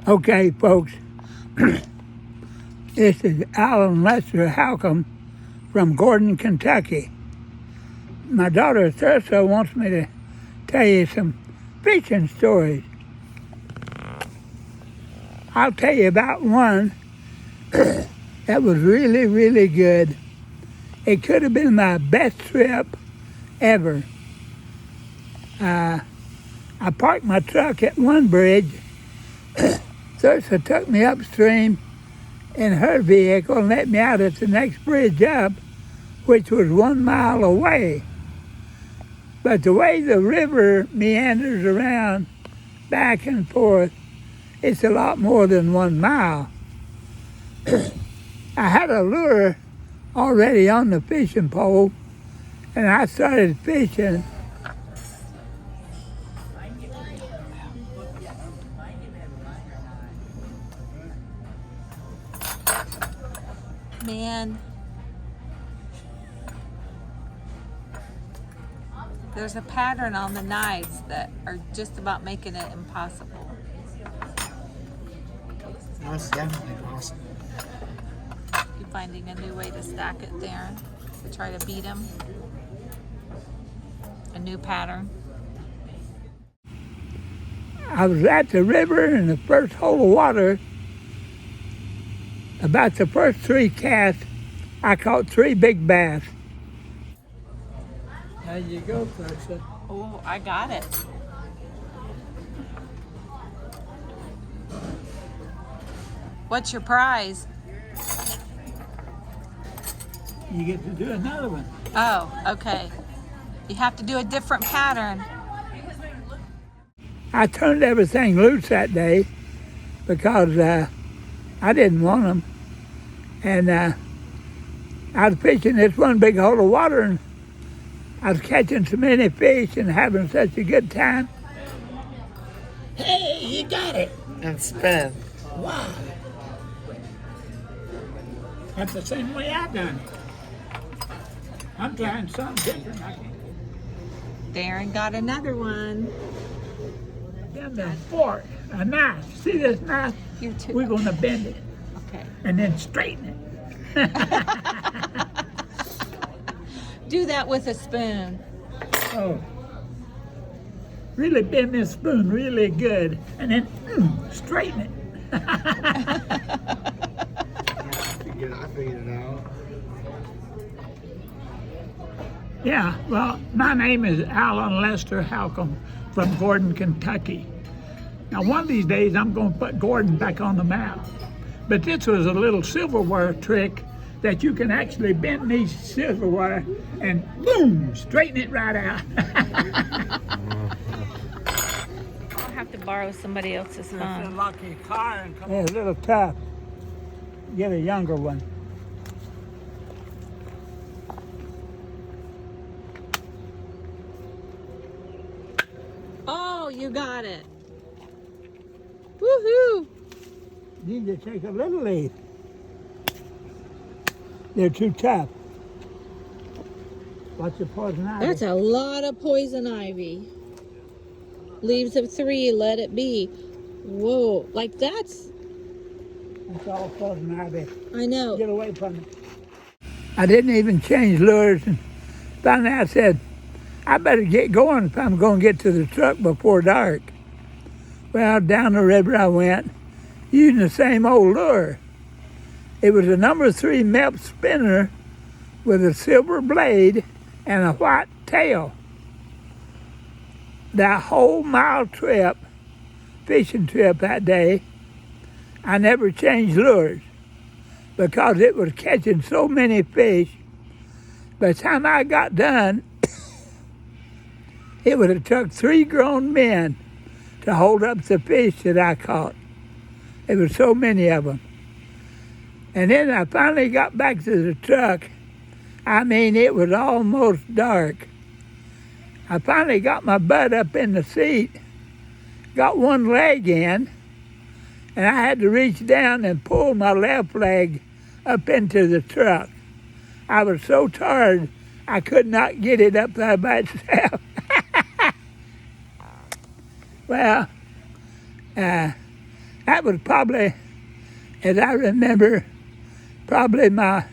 Okay, folks, this is Alan Letcher County from Gordon, Kentucky. My daughter Thursa wants me to tell you some fishing stories. I'll tell you about one that was really, really good. It could have been my best trip ever. I parked my truck at one bridge. Thursa took me upstream in her vehicle and let me out at the next bridge up, which was 1 mile away. But the way the river meanders around back and forth, it's a lot more than 1 mile. I had a lure already on the fishing pole, and I started fishing. Man, there's a pattern on the knives that are just about making it impossible. That's definitely possible. You finding a new way to stack it there to try to beat them? A new pattern? I was at the river in the first hole of water. About the first 3 casts, I caught 3 big bass. There you go, Thursa. Oh, I got it. What's your prize? You get to do another one. Oh, okay. You have to do a different pattern. I turned everything loose that day because I didn't want them. And I was fishing this one big hole of water, and I was catching so many fish and having such a good time. Hey, you got it. And spin. Wow. That's the same way I done it. I'm trying something different. Darren got another one. Then the fork, a knife. See this knife? You too. We're going to bend it Okay. and then straighten it. Do that with a spoon. Oh. Really bend this spoon really good and then straighten it. I figured it out. Yeah, well, my name is Alan Lester Halcomb from Gordon, Kentucky. Now, one of these days, I'm going to put Gordon back on the map. But this was a little silverware trick that you can actually bend these silverware and boom, straighten it right out. I'll have to borrow somebody else's phone. Lock your car and come. It's a little tough. Get a younger one. Oh, you got it. Woohoo! You need to take a little leaf. They're too tough. Watch the poison ivy. That's a lot of poison ivy. Leaves of 3, let it be. Whoa, like that's all poison ivy. I know. Get away from it. I didn't even change lures, and finally I said, I better get going if I'm going to get to the truck before dark. Well, down the river I went, using the same old lure. It was a number 3 Melp spinner with a silver blade and a white tail. That whole mile trip, fishing trip that day, I never changed lures because it was catching so many fish. By the time I got done, it would have took 3 grown men to hold up the fish that I caught. There were so many of them. And then I finally got back to the truck. I mean, it was almost dark. I finally got my butt up in the seat, got one leg in, and I had to reach down and pull my left leg up into the truck. I was so tired, I could not get it up there by itself. Well, That was probably, as I remember, probably my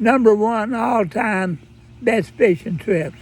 number one all-time best fishing trips.